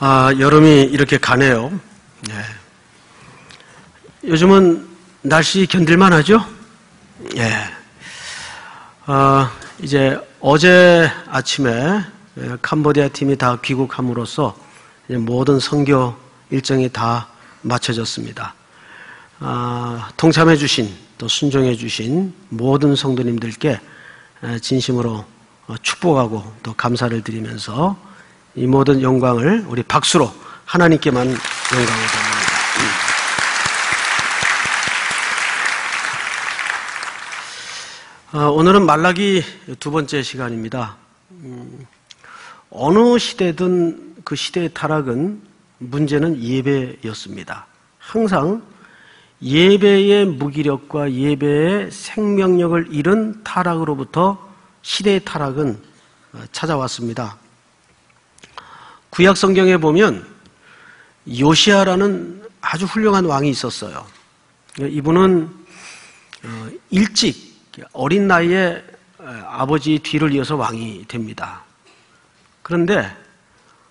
여름이 이렇게 가네요. 네. 요즘은 날씨 견딜만 하죠? 예. 이제 어제 아침에 캄보디아 팀이 다 귀국함으로써 이제 모든 선교 일정이 다 마쳐졌습니다. 동참해주신 또 순종해주신 모든 성도님들께 진심으로 축복하고 또 감사를 드리면서 이 모든 영광을 우리 박수로 하나님께만 영광을 돌립니다. 오늘은 말라기 두 번째 시간입니다. 어느 시대든 그 시대의 타락은 문제는 예배였습니다. 항상 예배의 무기력과 예배의 생명력을 잃은 타락으로부터 시대의 타락은 찾아왔습니다. 구약 성경에 보면 요시아라는 아주 훌륭한 왕이 있었어요. 이분은 일찍 어린 나이에 아버지 뒤를 이어서 왕이 됩니다. 그런데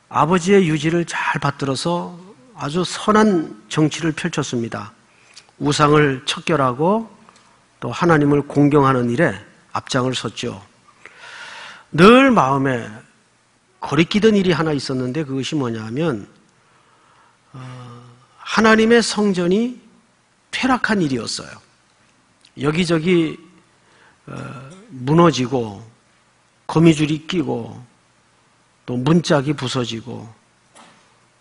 아버지의 유지를 잘 받들어서 아주 선한 정치를 펼쳤습니다. 우상을 척결하고 또 하나님을 공경하는 일에 앞장을 섰죠. 늘 마음에 거리끼던 일이 하나 있었는데 그것이 뭐냐면 하나님의 성전이 퇴락한 일이었어요. 여기저기 무너지고 거미줄이 끼고 또 문짝이 부서지고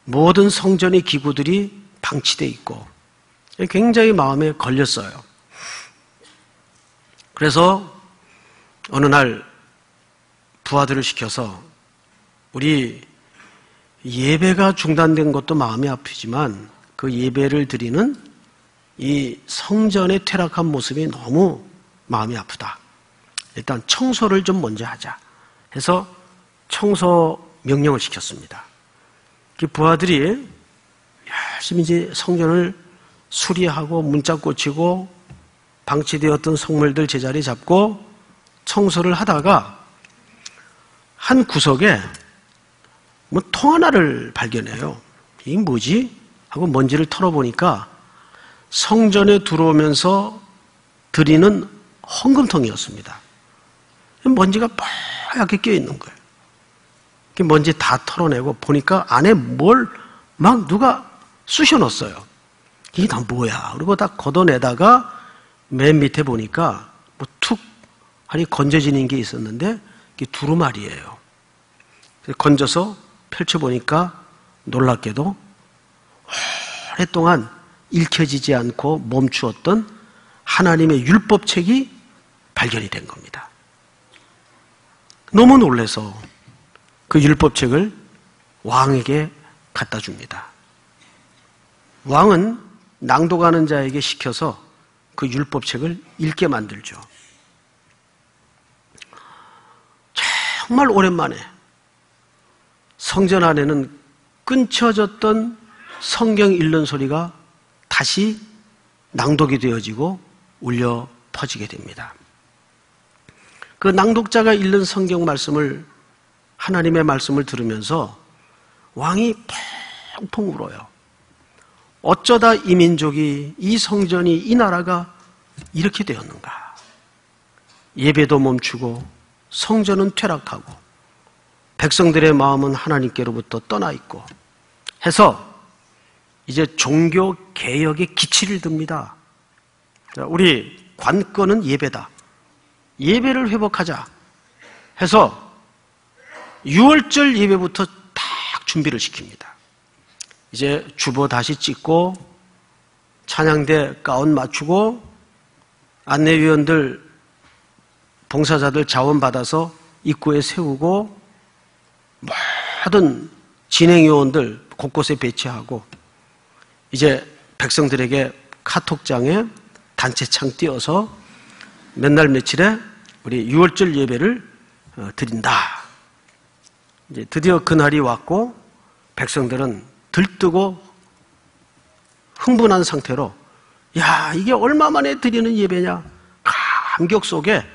모든 성전의 기구들이 방치되어 있고 굉장히 마음에 걸렸어요. 그래서 어느 날 부하들을 시켜서 우리 예배가 중단된 것도 마음이 아프지만 그 예배를 드리는 이 성전의 퇴락한 모습이 너무 마음이 아프다. 일단 청소를 좀 먼저 하자 해서 청소 명령을 시켰습니다. 그 부하들이 열심히 이제 성전을 수리하고 문짝 고치고 방치되었던 성물들 제자리 잡고 청소를 하다가 한 구석에 뭐 통 하나를 발견해요. 이게 뭐지? 하고 먼지를 털어보니까 성전에 들어오면서 드리는 헌금통이었습니다. 먼지가 뽀얗게 껴있는 거예요. 먼지 다 털어내고 보니까 안에 뭘 막 누가 쑤셔 넣었어요. 이게 다 뭐야? 그리고 다 걷어내다가 맨 밑에 보니까 뭐 툭 하니 건져지는 게 있었는데 이게 두루마리예요. 건져서 펼쳐보니까 놀랍게도 오랫동안 읽혀지지 않고 멈추었던 하나님의 율법책이 발견이 된 겁니다. 너무 놀라서 그 율법책을 왕에게 갖다 줍니다. 왕은 낭독하는 자에게 시켜서 그 율법책을 읽게 만들죠. 정말 오랜만에 성전 안에는 끊쳐졌던 성경 읽는 소리가 다시 낭독이 되어지고 울려 퍼지게 됩니다. 그 낭독자가 읽는 성경 말씀을 하나님의 말씀을 들으면서 왕이 펑펑 울어요. 어쩌다 이 민족이, 이 성전이, 이 나라가 이렇게 되었는가. 예배도 멈추고 성전은 퇴락하고 백성들의 마음은 하나님께로부터 떠나 있고 해서 이제 종교 개혁의 기치를 듭니다. 우리 관건은 예배다. 예배를 회복하자 해서 6월절 예배부터 딱 준비를 시킵니다. 이제 주보 다시 찍고 찬양대 가운 맞추고 안내위원들 봉사자들 자원 받아서 입구에 세우고 모든 진행요원들 곳곳에 배치하고 이제 백성들에게 카톡장에 단체창 띄워서 몇 날 며칠에 우리 6월절 예배를 드린다. 이제 드디어 그날이 왔고 백성들은 들뜨고 흥분한 상태로 야 이게 얼마 만에 드리는 예배냐 감격 속에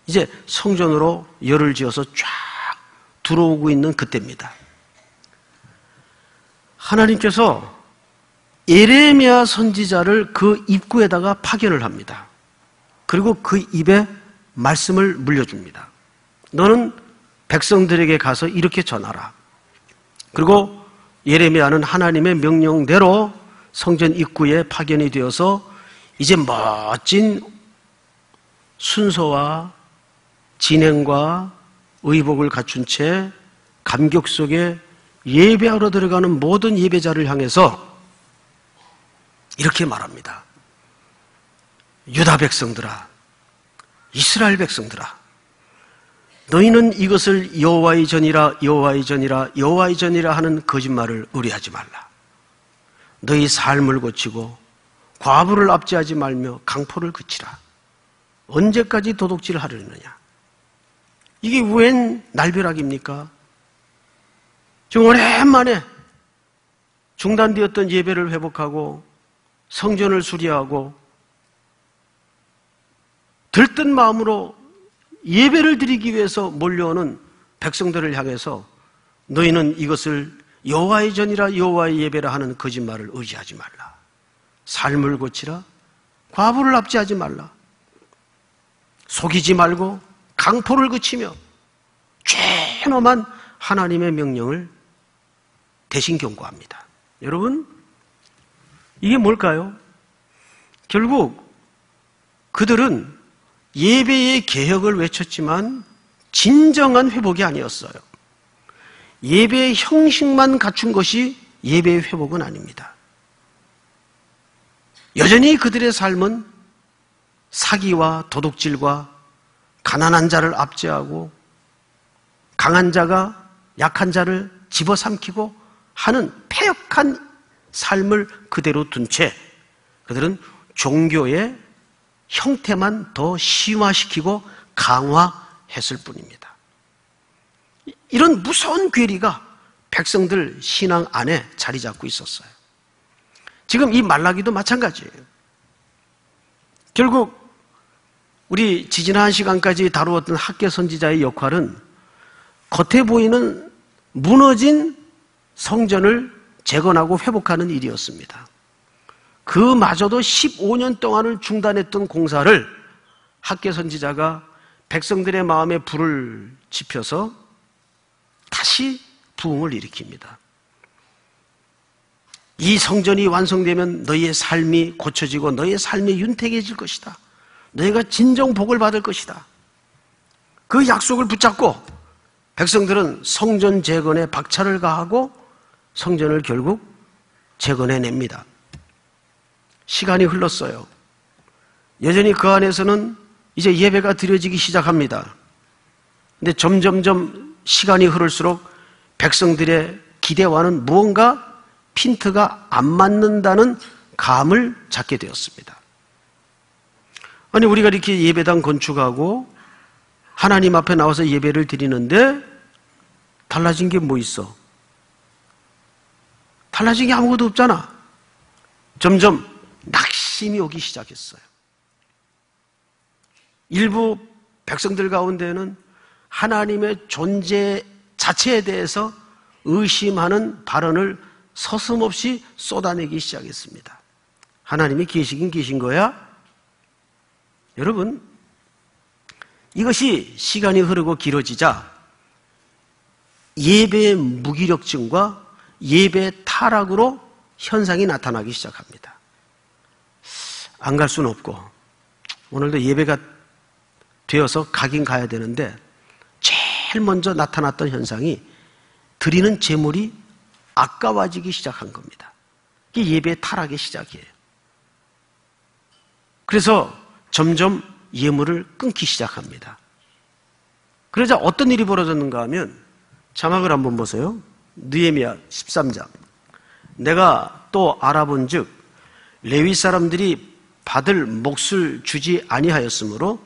이제 성전으로 열을 지어서 쫙 들어오고 있는 그때입니다. 하나님께서 예레미야 선지자를 그 입구에다가 파견을 합니다. 그리고 그 입에 말씀을 물려줍니다. 너는 백성들에게 가서 이렇게 전하라. 그리고 예레미야는 하나님의 명령대로 성전 입구에 파견이 되어서 이제 멋진 순서와 진행과 의복을 갖춘 채 감격 속에 예배하러 들어가는 모든 예배자를 향해서 이렇게 말합니다. 유다 백성들아, 이스라엘 백성들아, 너희는 이것을 여호와의 전이라 여호와의 전이라 여호와의 전이라 하는 거짓말을 의뢰하지 말라. 너희 삶을 고치고 과부를 압제하지 말며 강포를 그치라. 언제까지 도둑질을 하려느냐? 이게 웬 날벼락입니까? 지금 오랜만에 중단되었던 예배를 회복하고 성전을 수리하고 들뜬 마음으로 예배를 드리기 위해서 몰려오는 백성들을 향해서 너희는 이것을 여호와의 전이라 여호와의 예배라 하는 거짓말을 의지하지 말라. 삶을 고치라. 과부를 압제하지 말라. 속이지 말고 강포를 그치며 죄nom한 하나님의 명령을 대신 경고합니다. 여러분, 이게 뭘까요? 결국 그들은 예배의 개혁을 외쳤지만 진정한 회복이 아니었어요. 예배의 형식만 갖춘 것이 예배의 회복은 아닙니다. 여전히 그들의 삶은 사기와 도둑질과 가난한 자를 압제하고 강한 자가 약한 자를 집어삼키고 하는 패역한 삶을 그대로 둔 채 그들은 종교의 형태만 더 심화시키고 강화했을 뿐입니다. 이런 무서운 괴리가 백성들 신앙 안에 자리 잡고 있었어요. 지금 이 말라기도 마찬가지예요. 결국 우리 지지난 시간까지 다루었던 학개 선지자의 역할은 겉에 보이는 무너진 성전을 재건하고 회복하는 일이었습니다. 그마저도 15년 동안을 중단했던 공사를 학개 선지자가 백성들의 마음에 불을 지펴서 다시 부흥을 일으킵니다. 이 성전이 완성되면 너희의 삶이 고쳐지고 너희의 삶이 윤택해질 것이다. 너희가 진정 복을 받을 것이다. 그 약속을 붙잡고 백성들은 성전 재건에 박차를 가하고 성전을 결국 재건해냅니다. 시간이 흘렀어요. 여전히 그 안에서는 이제 예배가 드려지기 시작합니다. 근데 점점점 시간이 흐를수록 백성들의 기대와는 무언가 핀트가 안 맞는다는 감을 잡게 되었습니다. 아니, 우리가 이렇게 예배당 건축하고 하나님 앞에 나와서 예배를 드리는데 달라진 게 뭐 있어? 달라진 게 아무것도 없잖아. 점점 낙심이 오기 시작했어요. 일부 백성들 가운데는 하나님의 존재 자체에 대해서 의심하는 발언을 서슴없이 쏟아내기 시작했습니다. 하나님이 계시긴 계신 거야? 여러분, 이것이 시간이 흐르고 길어지자 예배의 무기력증과 예배 타락으로 현상이 나타나기 시작합니다. 안 갈 수는 없고 오늘도 예배가 되어서 가긴 가야 되는데 제일 먼저 나타났던 현상이 드리는 제물이 아까워지기 시작한 겁니다. 이게 예배의 타락의 시작이에요. 그래서 점점 예물을 끊기 시작합니다. 그러자 어떤 일이 벌어졌는가 하면 자막을 한번 보세요. 느헤미야 13장. 내가 또 알아본 즉 레위 사람들이 받을 몫을 주지 아니하였으므로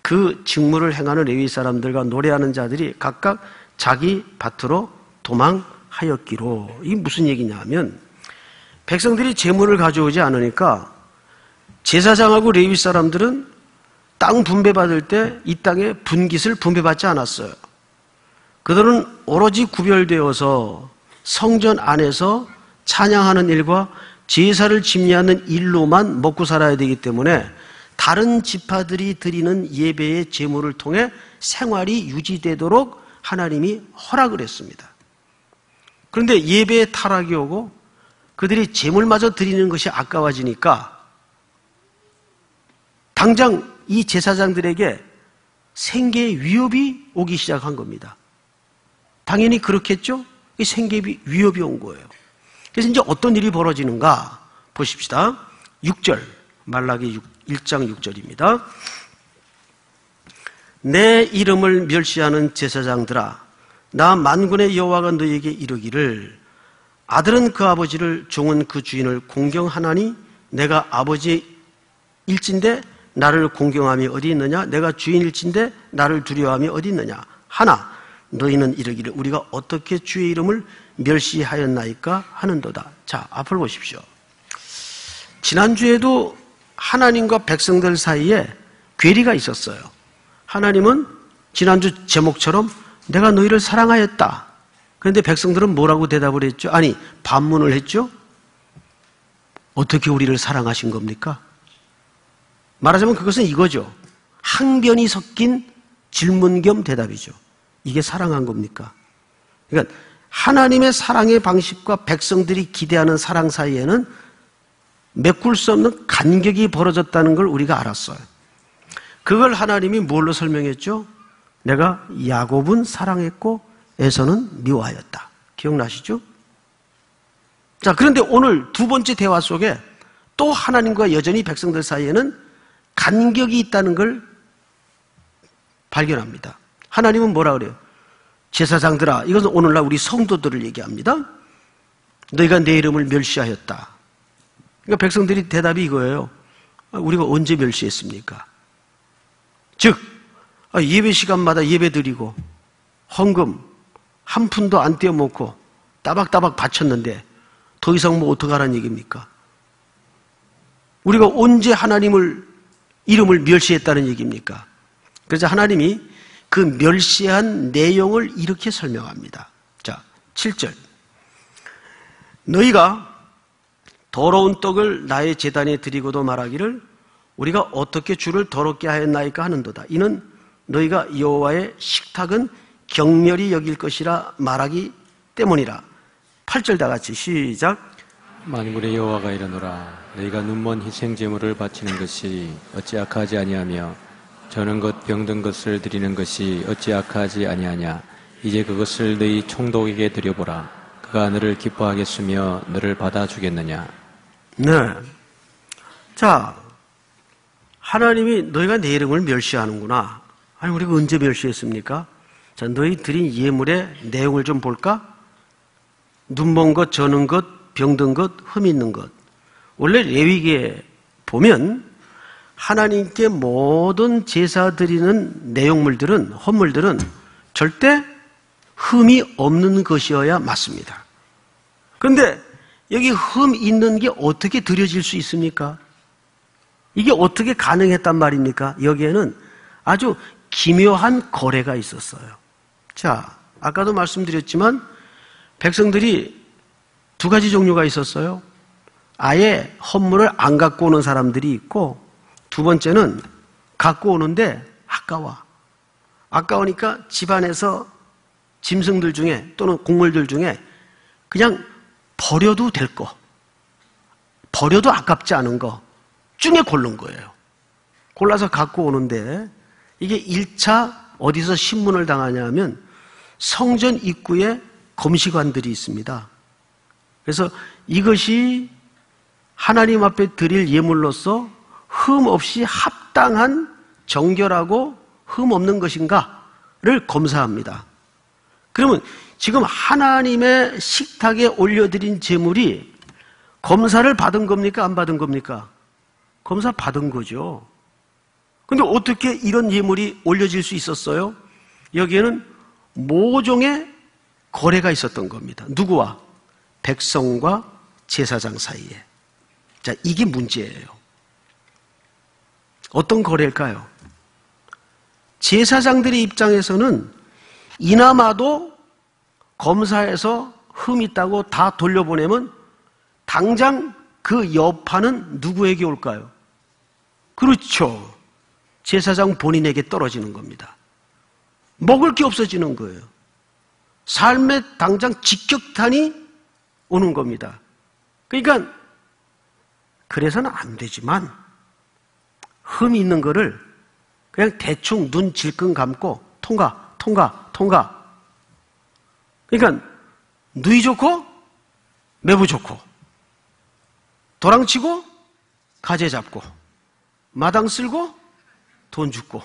그 직무를 행하는 레위 사람들과 노래하는 자들이 각각 자기 밭으로 도망하였기로. 이게 무슨 얘기냐 하면 백성들이 제물을 가져오지 않으니까 제사장하고 레위 사람들은 땅 분배받을 때 이 땅의 분깃을 분배받지 않았어요. 그들은 오로지 구별되어서 성전 안에서 찬양하는 일과 제사를 집례하는 일로만 먹고 살아야 되기 때문에 다른 지파들이 드리는 예배의 제물을 통해 생활이 유지되도록 하나님이 허락을 했습니다. 그런데 예배에 타락이 오고 그들이 제물마저 드리는 것이 아까워지니까 당장 이 제사장들에게 생계의 위협이 오기 시작한 겁니다. 당연히 그렇겠죠? 이 생계의 위협이 온 거예요. 그래서 이제 어떤 일이 벌어지는가 보십시다. 6절, 말라기 1장 6절입니다. 내 이름을 멸시하는 제사장들아, 나 만군의 여호와가 너에게 이르기를 아들은 그 아버지를 종은 그 주인을 공경하나니 내가 아버지일진데 나를 공경함이 어디 있느냐? 내가 주인일진데 나를 두려워함이 어디 있느냐? 하나 너희는 이르기를 우리가 어떻게 주의 이름을 멸시하였나이까 하는도다. 자, 앞을 보십시오. 지난주에도 하나님과 백성들 사이에 괴리가 있었어요. 하나님은 지난주 제목처럼 내가 너희를 사랑하였다. 그런데 백성들은 뭐라고 대답을 했죠? 아니, 반문을 했죠? 어떻게 우리를 사랑하신 겁니까? 말하자면 그것은 이거죠. 항변이 섞인 질문 겸 대답이죠. 이게 사랑한 겁니까? 그러니까 하나님의 사랑의 방식과 백성들이 기대하는 사랑 사이에는 메꿀 수 없는 간격이 벌어졌다는 걸 우리가 알았어요. 그걸 하나님이 뭘로 설명했죠? 내가 야곱은 사랑했고 에서는 미워하였다. 기억나시죠? 자, 그런데 오늘 두 번째 대화 속에 또 하나님과 여전히 백성들 사이에는 간격이 있다는 걸 발견합니다. 하나님은 뭐라 그래요? 제사장들아, 이것은 오늘날 우리 성도들을 얘기합니다. 너희가 내 이름을 멸시하였다. 그러니까 백성들이 대답이 이거예요. 우리가 언제 멸시했습니까? 즉 예배 시간마다 예배 드리고 헌금 한 푼도 안 떼어먹고 따박따박 바쳤는데 더 이상 뭐 어떡하라는 얘기입니까? 우리가 언제 하나님을 이름을 멸시했다는 얘기입니까? 그래서 하나님이 그 멸시한 내용을 이렇게 설명합니다. 자, 7절. 너희가 더러운 떡을 나의 제단에 드리고도 말하기를 우리가 어떻게 주를 더럽게 하였나이까 하는도다. 이는 너희가 여호와의 식탁은 경멸히 여길 것이라 말하기 때문이라. 8절 다 같이 시작. 만군의 여호와가 이르노라 너희가 눈먼 희생 제물을 바치는 것이 어찌 악하지 아니하며 저는 것 병든 것을 드리는 것이 어찌 악하지 아니하냐. 이제 그것을 너희 총독에게 드려보라. 그가 너를 기뻐하겠으며 너를 받아주겠느냐. 네. 자, 하나님이 너희가 내 이름을 멸시하는구나. 아니, 우리가 언제 멸시했습니까? 자, 너희 드린 예물의 내용을 좀 볼까? 눈먼 것, 저는 것, 병든 것, 흠 있는 것. 원래 레위기에 보면 하나님께 모든 제사 드리는 내용물들은, 헌물들은 절대 흠이 없는 것이어야 맞습니다. 그런데 여기 흠 있는 게 어떻게 드려질 수 있습니까? 이게 어떻게 가능했단 말입니까? 여기에는 아주 기묘한 거래가 있었어요. 자, 아까도 말씀드렸지만 백성들이 두 가지 종류가 있었어요. 아예 헌물을 안 갖고 오는 사람들이 있고, 두 번째는 갖고 오는데 아까우니까 집안에서 짐승들 중에 또는 곡물들 중에 그냥 버려도 될 거, 버려도 아깝지 않은 거 중에 고른 거예요. 골라서 갖고 오는데 이게 1차 어디서 신문을 당하냐면 성전 입구에 검시관들이 있습니다. 그래서 이것이 하나님 앞에 드릴 예물로서 흠 없이 합당한 정결하고 흠 없는 것인가를 검사합니다. 그러면 지금 하나님의 식탁에 올려드린 제물이 검사를 받은 겁니까? 안 받은 겁니까? 검사 받은 거죠. 근데 어떻게 이런 예물이 올려질 수 있었어요? 여기에는 모종의 거래가 있었던 겁니다. 누구와? 백성과 제사장 사이에. 자, 이게 문제예요. 어떤 거래일까요? 제사장들의 입장에서는 이나마도 검사해서 흠 있다고 다 돌려보내면 당장 그 여파는 누구에게 올까요? 그렇죠. 제사장 본인에게 떨어지는 겁니다. 먹을 게 없어지는 거예요. 삶에 당장 직격탄이 오는 겁니다. 그러니까 그래서는 안 되지만 흠이 있는 거를 그냥 대충 눈 질끈 감고 통과. 그러니까 누이 좋고 매부 좋고 도랑치고 가재 잡고 마당 쓸고 돈 줍고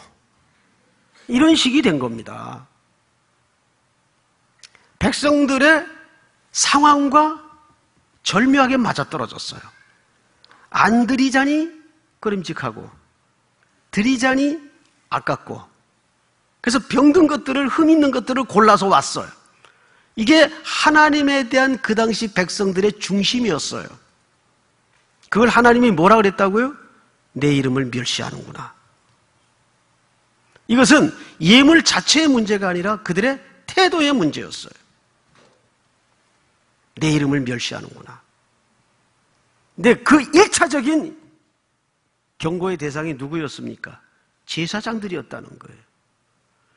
이런 식이 된 겁니다. 백성들의 상황과 절묘하게 맞아떨어졌어요. 안 드리자니 꺼림직하고 드리자니 아깝고 그래서 병든 것들을 흠 있는 것들을 골라서 왔어요. 이게 하나님에 대한 그 당시 백성들의 중심이었어요. 그걸 하나님이 뭐라 그랬다고요? 내 이름을 멸시하는구나. 이것은 예물 자체의 문제가 아니라 그들의 태도의 문제였어요. 내 이름을 멸시하는구나. 근데 그 1차적인 경고의 대상이 누구였습니까? 제사장들이었다는 거예요.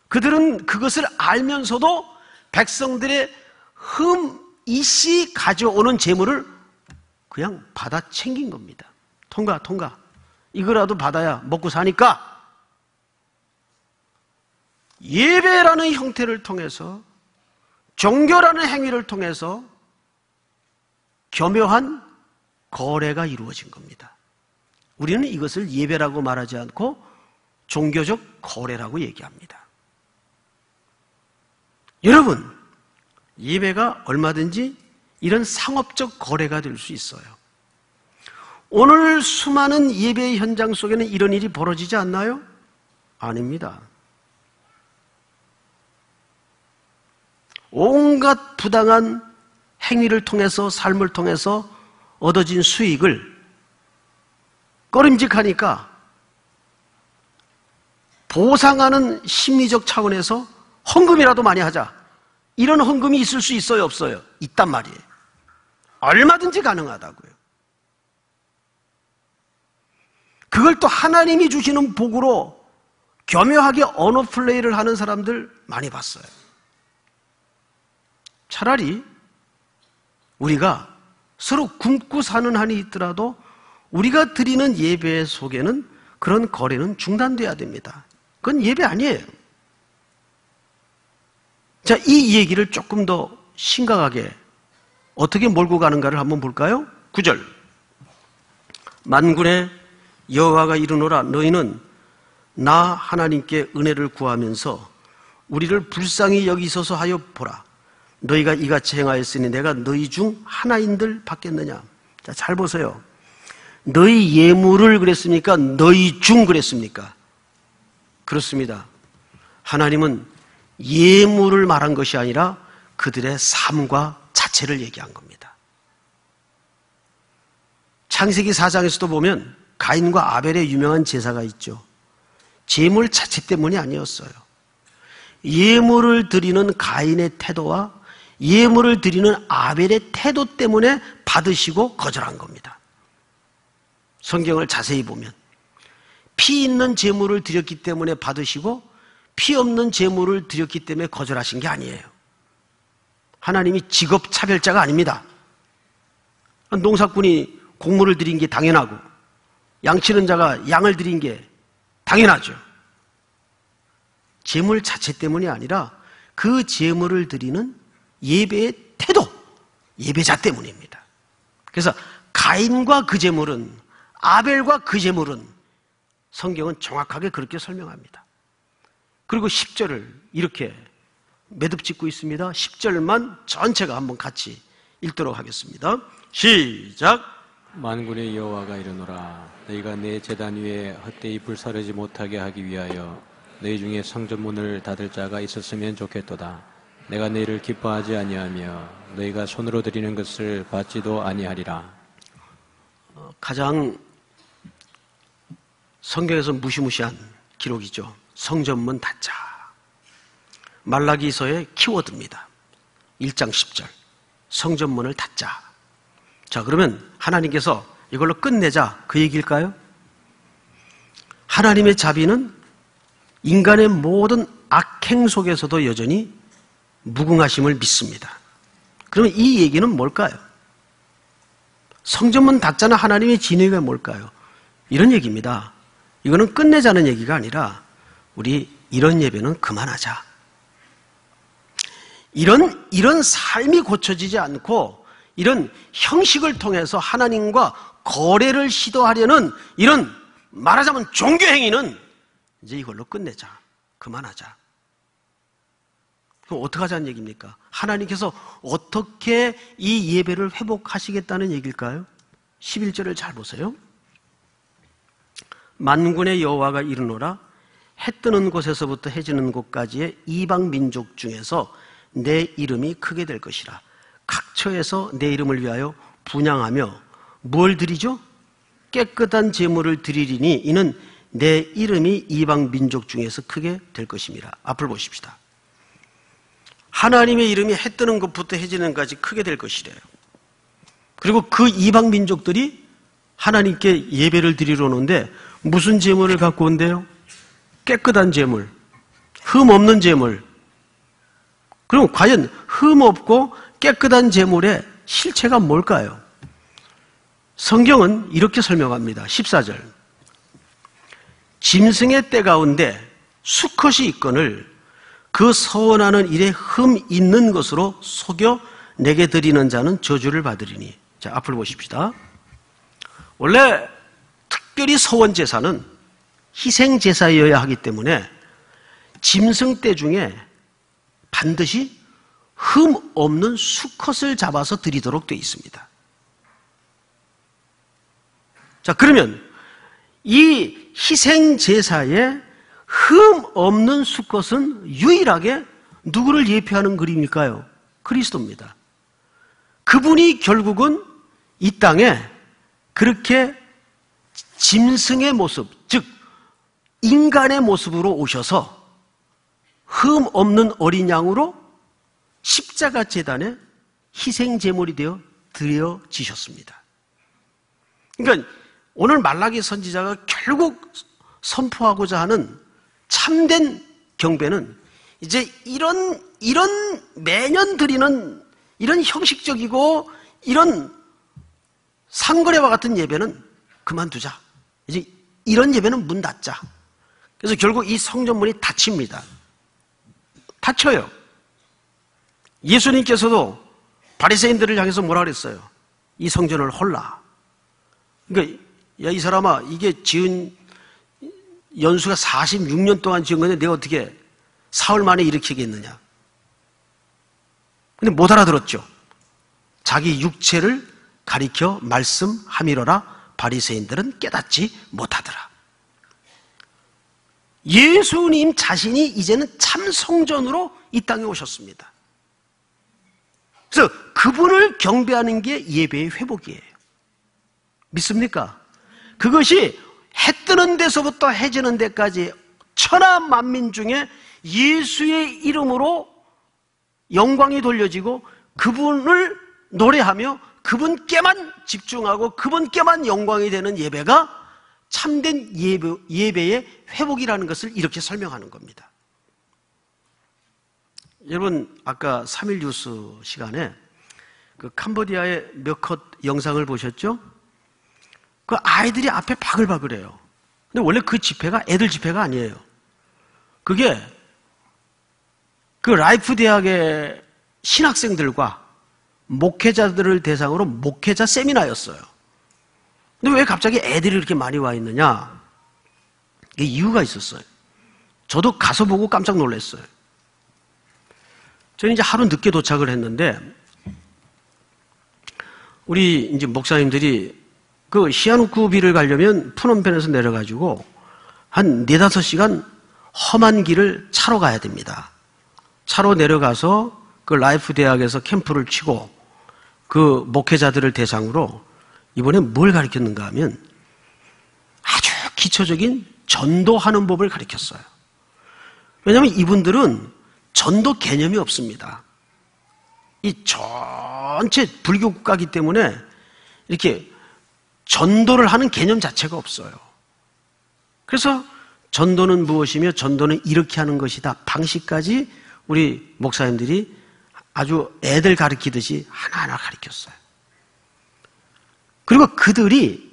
그들은 그것을 알면서도 백성들의 흠이씨 가져오는 재물을 그냥 받아 챙긴 겁니다. 통과. 이거라도 받아야 먹고 사니까 예배라는 형태를 통해서 종교라는 행위를 통해서 교묘한 거래가 이루어진 겁니다. 우리는 이것을 예배라고 말하지 않고 종교적 거래라고 얘기합니다. 여러분, 예배가 얼마든지 이런 상업적 거래가 될 수 있어요. 오늘 수많은 예배의 현장 속에는 이런 일이 벌어지지 않나요? 아닙니다. 온갖 부당한 행위를 통해서 삶을 통해서 얻어진 수익을 꺼림직하니까 보상하는 심리적 차원에서 헌금이라도 많이 하자. 이런 헌금이 있을 수 있어요, 없어요? 있단 말이에요. 얼마든지 가능하다고요. 그걸 또 하나님이 주시는 복으로 교묘하게 언어 플레이를 하는 사람들 많이 봤어요. 차라리 우리가 서로 굶고 사는 한이 있더라도 우리가 드리는 예배 속에는 그런 거래는 중단돼야 됩니다. 그건 예배 아니에요. 자, 이 얘기를 조금 더 심각하게 어떻게 몰고 가는가를 한번 볼까요? 9절. 만군의 여호와가 이르노라 너희는 나 하나님께 은혜를 구하면서 우리를 불쌍히 여기소서 하여 보라. 너희가 이같이 행하였으니 내가 너희 중 하나인들 받겠느냐. 자, 잘 보세요. 너희 예물을 그랬습니까? 너희 중 그랬습니까? 그렇습니다. 하나님은 예물을 말한 것이 아니라 그들의 삶과 자체를 얘기한 겁니다. 창세기 4장에서도 보면 가인과 아벨의 유명한 제사가 있죠. 제물 자체 때문이 아니었어요. 예물을 드리는 가인의 태도와 예물을 드리는 아벨의 태도 때문에 받으시고 거절한 겁니다. 성경을 자세히 보면 피 있는 제물을 드렸기 때문에 받으시고 피 없는 제물을 드렸기 때문에 거절하신 게 아니에요. 하나님이 직업 차별자가 아닙니다. 농사꾼이 곡물을 드린 게 당연하고 양치는 자가 양을 드린 게 당연하죠. 제물 자체 때문이 아니라 그 제물을 드리는 예배의 태도, 예배자 때문입니다. 그래서 가인과 그 제물은, 아벨과 그 제물은 성경은 정확하게 그렇게 설명합니다. 그리고 10절을 이렇게 매듭 짓고 있습니다. 10절만 전체가 한번 같이 읽도록 하겠습니다. 시작. 만군의 여호와가 이르노라 너희가 내 제단 위에 헛되이 불사르지 못하게 하기 위하여 너희 중에 성전문을 닫을 자가 있었으면 좋겠도다. 내가 너희를 기뻐하지 아니하며 너희가 손으로 드리는 것을 받지도 아니하리라. 가장 성경에서 무시무시한 기록이죠. 성전문 닫자. 말라기서의 키워드입니다. 1장 10절. 성전문을 닫자. 자, 그러면 하나님께서 이걸로 끝내자 그 얘기일까요? 하나님의 자비는 인간의 모든 악행 속에서도 여전히 무궁하심을 믿습니다. 그러면 이 얘기는 뭘까요? 성전문 닫자는 하나님의 진의가 뭘까요? 이런 얘기입니다. 이거는 끝내자는 얘기가 아니라 우리 이런 예배는 그만하자. 이런 삶이 고쳐지지 않고 이런 형식을 통해서 하나님과 거래를 시도하려는 이런 말하자면 종교행위는 이제 이걸로 끝내자. 그만하자. 그럼 어떻게 하자는 얘기입니까? 하나님께서 어떻게 이 예배를 회복하시겠다는 얘기일까요? 11절을 잘 보세요. 만군의 여호와가 이르노라 해 뜨는 곳에서부터 해 지는 곳까지의 이방 민족 중에서 내 이름이 크게 될 것이라. 각처에서 내 이름을 위하여 분향하며 뭘 드리죠? 깨끗한 제물을 드리리니 이는 내 이름이 이방 민족 중에서 크게 될 것입니다. 앞을 보십시다. 하나님의 이름이 해 뜨는 것부터 해 지는 것까지 크게 될 것이래요. 그리고 그 이방 민족들이 하나님께 예배를 드리러 오는데 무슨 제물을 갖고 온대요? 깨끗한 제물, 흠 없는 제물. 그럼 과연 흠 없고 깨끗한 제물의 실체가 뭘까요? 성경은 이렇게 설명합니다. 14절. 짐승의 때 가운데 수컷이 있거늘 그 서원하는 일에 흠 있는 것으로 속여 내게 드리는 자는 저주를 받으리니. 자, 앞을 보십시다. 원래 특별히 서원제사는 희생제사여야 하기 때문에 짐승떼 중에 반드시 흠 없는 수컷을 잡아서 드리도록 되어 있습니다. 자, 그러면 이 희생제사에 흠 없는 수컷은 유일하게 누구를 예표하는 그림일까요? 그리스도입니다. 그분이 결국은 이 땅에 그렇게 짐승의 모습, 즉 인간의 모습으로 오셔서 흠 없는 어린 양으로 십자가 제단에 희생제물이 되어 드려지셨습니다. 그러니까 오늘 말라기 선지자가 결국 선포하고자 하는 참된 경배는 이제 이런 매년 드리는 이런 형식적이고 이런 상거래와 같은 예배는 그만두자. 이제 이런 예배는 문 닫자. 그래서 결국 이 성전문이 닫힙니다. 닫혀요. 예수님께서도 바리새인들을 향해서 뭐라 그랬어요? 이 성전을 헐라. 그러니까 야, 이 사람아, 이게 지은 연수가 46년 동안 지은 건데 내가 어떻게 사흘 만에 일으키겠느냐. 근데 못 알아들었죠. 자기 육체를 가리켜 말씀함이로라 바리새인들은 깨닫지 못하더라. 예수님 자신이 이제는 참 성전으로 이 땅에 오셨습니다. 그래서 그분을 경배하는 게 예배의 회복이에요. 믿습니까? 그것이 해 뜨는 데서부터 해 지는 데까지 천하 만민 중에 예수의 이름으로 영광이 돌려지고 그분을 노래하며 그분께만 집중하고 그분께만 영광이 되는 예배가 참된 예배의 회복이라는 것을 이렇게 설명하는 겁니다. 여러분 아까 3일 뉴스 시간에 그 캄보디아의 몇 컷 영상을 보셨죠? 그 아이들이 앞에 바글바글해요. 근데 원래 그 집회가 애들 집회가 아니에요. 그게 그 라이프 대학의 신학생들과 목회자들을 대상으로 목회자 세미나였어요. 근데 왜 갑자기 애들이 이렇게 많이 와 있느냐? 이게 이유가 있었어요. 저도 가서 보고 깜짝 놀랐어요. 저는 이제 하루 늦게 도착을 했는데 우리 이제 목사님들이 그 시아누쿠비를 가려면 푸놈펜에서 내려가지고 한 4-5시간 험한 길을 차로 가야 됩니다. 차로 내려가서 그 라이프 대학에서 캠프를 치고 그 목회자들을 대상으로 이번에 뭘 가르쳤는가 하면 아주 기초적인 전도하는 법을 가르쳤어요. 왜냐하면 이분들은 전도 개념이 없습니다. 이 전체 불교 국가이기 때문에 이렇게 전도를 하는 개념 자체가 없어요. 그래서 전도는 무엇이며 전도는 이렇게 하는 것이다. 방식까지 우리 목사님들이 아주 애들 가르치듯이 하나하나 가르쳤어요. 그리고 그들이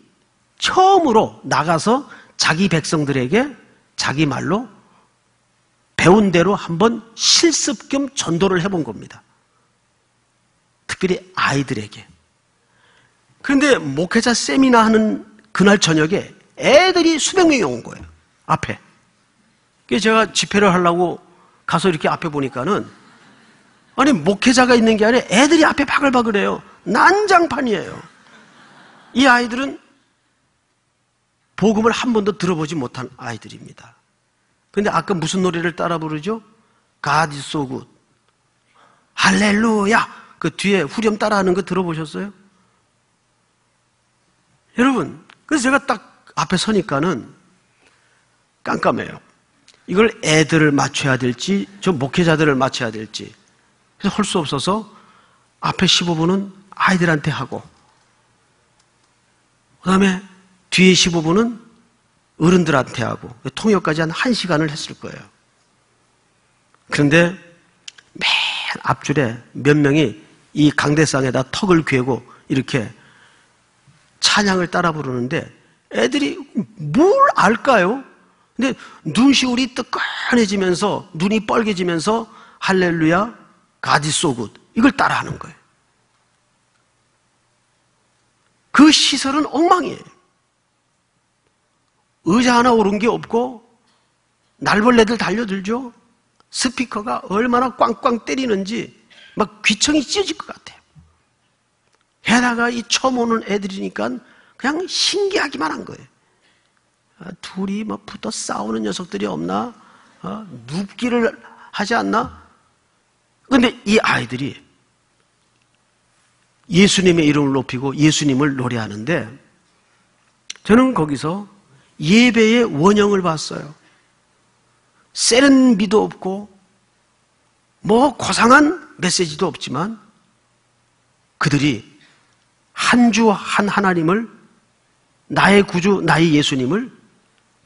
처음으로 나가서 자기 백성들에게 자기 말로 배운 대로 한번 실습 겸 전도를 해본 겁니다. 특별히 아이들에게. 그런데 목회자 세미나 하는 그날 저녁에 애들이 수백 명이 온 거예요. 앞에. 그래서 제가 집회를 하려고 가서 이렇게 앞에 보니까는 아니 목회자가 있는 게 아니라 애들이 앞에 바글바글해요. 난장판이에요. 이 아이들은 복음을 한 번도 들어보지 못한 아이들입니다. 그런데 아까 무슨 노래를 따라 부르죠? God is so good. 할렐루야. 그 뒤에 후렴 따라하는 거 들어보셨어요? 여러분, 그래서 제가 딱 앞에 서니까는 깜깜해요. 이걸 애들을 맞춰야 될지 저 목회자들을 맞춰야 될지 그래서 할 수 없어서 앞에 15분은 아이들한테 하고 그 다음에 뒤에 15분은 어른들한테 하고 통역까지 한 1시간을 했을 거예요. 그런데 맨 앞줄에 몇 명이 이 강대상에다 턱을 괴고 이렇게 찬양을 따라 부르는데 애들이 뭘 알까요? 근데 눈시울이 뜨끈해지면서 눈이 빨개지면서 할렐루야, God is so good 이걸 따라하는 거예요. 그 시설은 엉망이에요. 의자 하나 오른 게 없고 날벌레들 달려들죠. 스피커가 얼마나 꽝꽝 때리는지 막 귀청이 찢어질 것 같아요. 게다가 이 처음 오는 애들이니까 그냥 신기하기만 한 거예요. 둘이 뭐 붙어 싸우는 녀석들이 없나? 눕기를 하지 않나? 그런데 이 아이들이 예수님의 이름을 높이고 예수님을 노래하는데 저는 거기서 예배의 원형을 봤어요. 세련미도 없고 뭐 고상한 메시지도 없지만 그들이 한 주 한 하나님을 나의 구주, 나의 예수님을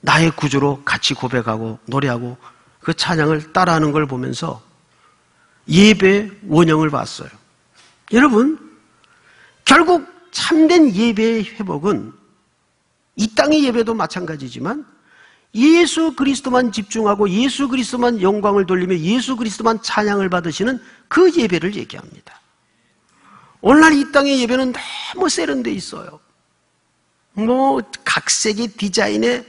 나의 구주로 같이 고백하고 노래하고 그 찬양을 따라하는 걸 보면서 예배의 원형을 봤어요. 여러분, 결국 참된 예배의 회복은 이 땅의 예배도 마찬가지지만 예수 그리스도만 집중하고 예수 그리스도만 영광을 돌리며 예수 그리스도만 찬양을 받으시는 그 예배를 얘기합니다. 오늘날 이 땅의 예배는 너무 세련돼 있어요. 뭐 각색의 디자인에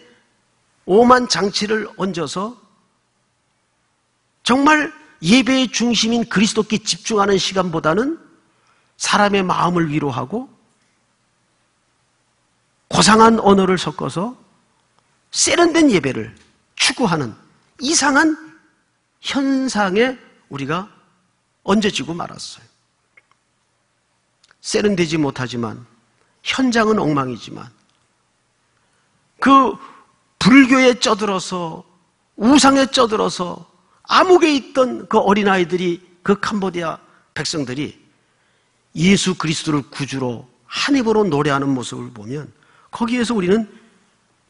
오만 장치를 얹어서 정말 예배의 중심인 그리스도께 집중하는 시간보다는 사람의 마음을 위로하고 고상한 언어를 섞어서 세련된 예배를 추구하는 이상한 현상에 우리가 얹어지고 말았어요. 세련되지 못하지만 현장은 엉망이지만 그 불교에 쩌들어서 우상에 쩌들어서 암흑에 있던 그 어린아이들이 그 캄보디아 백성들이 예수 그리스도를 구주로 한 입으로 노래하는 모습을 보면 거기에서 우리는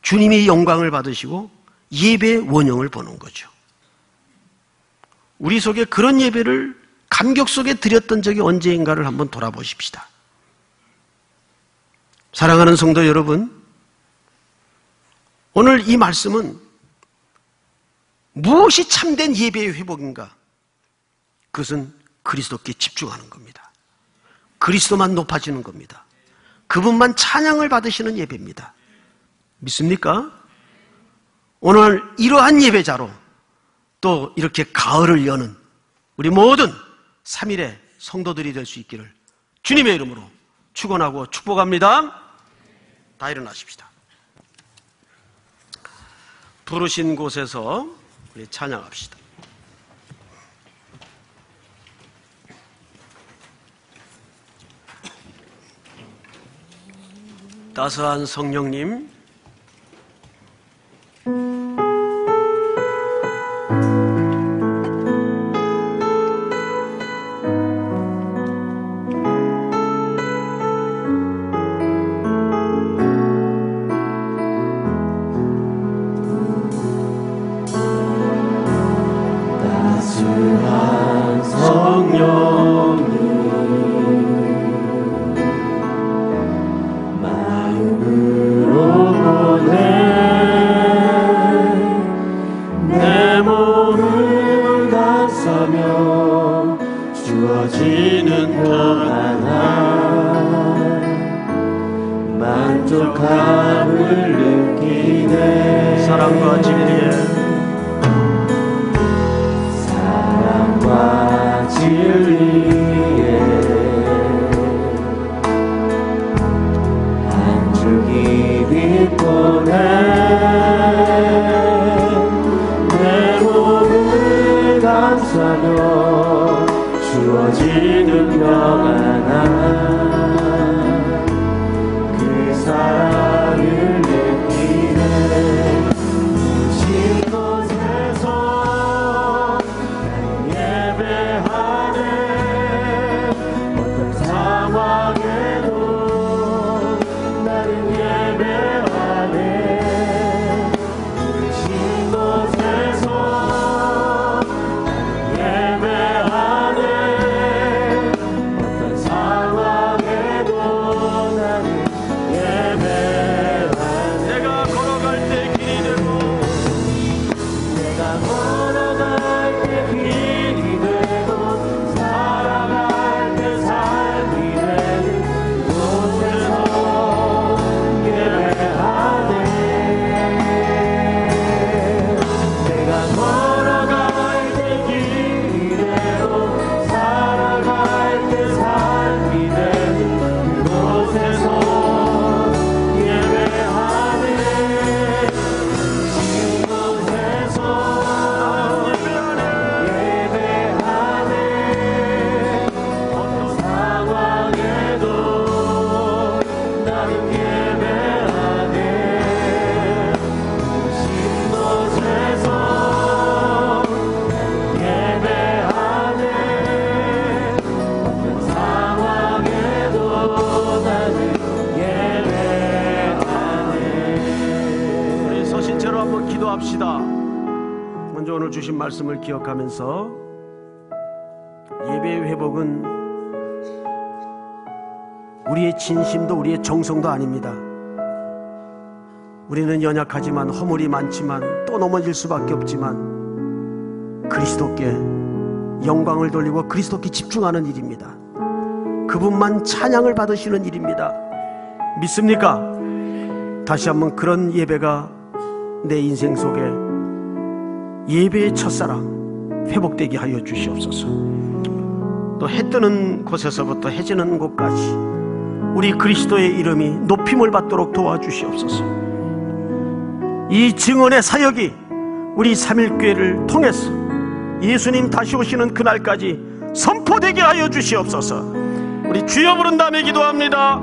주님의 영광을 받으시고 예배의 원형을 보는 거죠. 우리 속에 그런 예배를 감격 속에 드렸던 적이 언제인가를 한번 돌아보십시다. 사랑하는 성도 여러분, 오늘 이 말씀은 무엇이 참된 예배의 회복인가? 그것은 그리스도께 집중하는 겁니다. 그리스도만 높아지는 겁니다. 그분만 찬양을 받으시는 예배입니다. 믿습니까? 오늘 이러한 예배자로 또 이렇게 가을을 여는 우리 모든 3일의 성도들이 될 수 있기를 주님의 이름으로 축원하고 축복합니다. 다 일어나십시다. 부르신 곳에서 우리 찬양합시다. 따스한 성령님, 성령님 마음으로 보내 내 몸을 감싸며 주어지는 평안함 만족함을 느끼네. 사랑과 진리에 사랑과 진리에 한 줄기 빛 보내 내 몸을 감싸며 주어지는 평안함 그 사랑을 느끼네. 신 곳에서 나를 예배하네. 어떤 상황에도 나를 예배하네. 신 곳에서 나를 예배하네. 어떤 상황에도 나를 예배하네. 내가 걸어갈 때 길이 되고 내가 걸어갈 때 길이 되고 살아갈 때 삶이 되는 곳에서 예배하네. 내가 걸어갈 때 길이 되고 살아갈 때 삶이 되는 그곳에서 예배하네. 이곳에서 예배하네. 어떤 상황에도 나는 예배하네. 이곳에서 예배하네. 어떤 상황에도 나는 예배하네. 우리 서신처럼 한번 기도합시다. 먼저 오늘 주신 말씀을 기억하면서 예배의 회복은 우리의 진심도 우리의 정성도 아닙니다. 우리는 연약하지만 허물이 많지만 또 넘어질 수밖에 없지만 그리스도께 영광을 돌리고 그리스도께 집중하는 일입니다. 그분만 찬양을 받으시는 일입니다. 믿습니까? 다시 한번 그런 예배가 내 인생 속에 예배의 첫사랑 회복되게 하여 주시옵소서. 또 해 뜨는 곳에서부터 해지는 곳까지 우리 그리스도의 이름이 높임을 받도록 도와주시옵소서. 이 증언의 사역이 우리 3.1교회를 통해서 예수님 다시 오시는 그날까지 선포되게 하여 주시옵소서. 우리 주여 부른 다음에 기도합니다.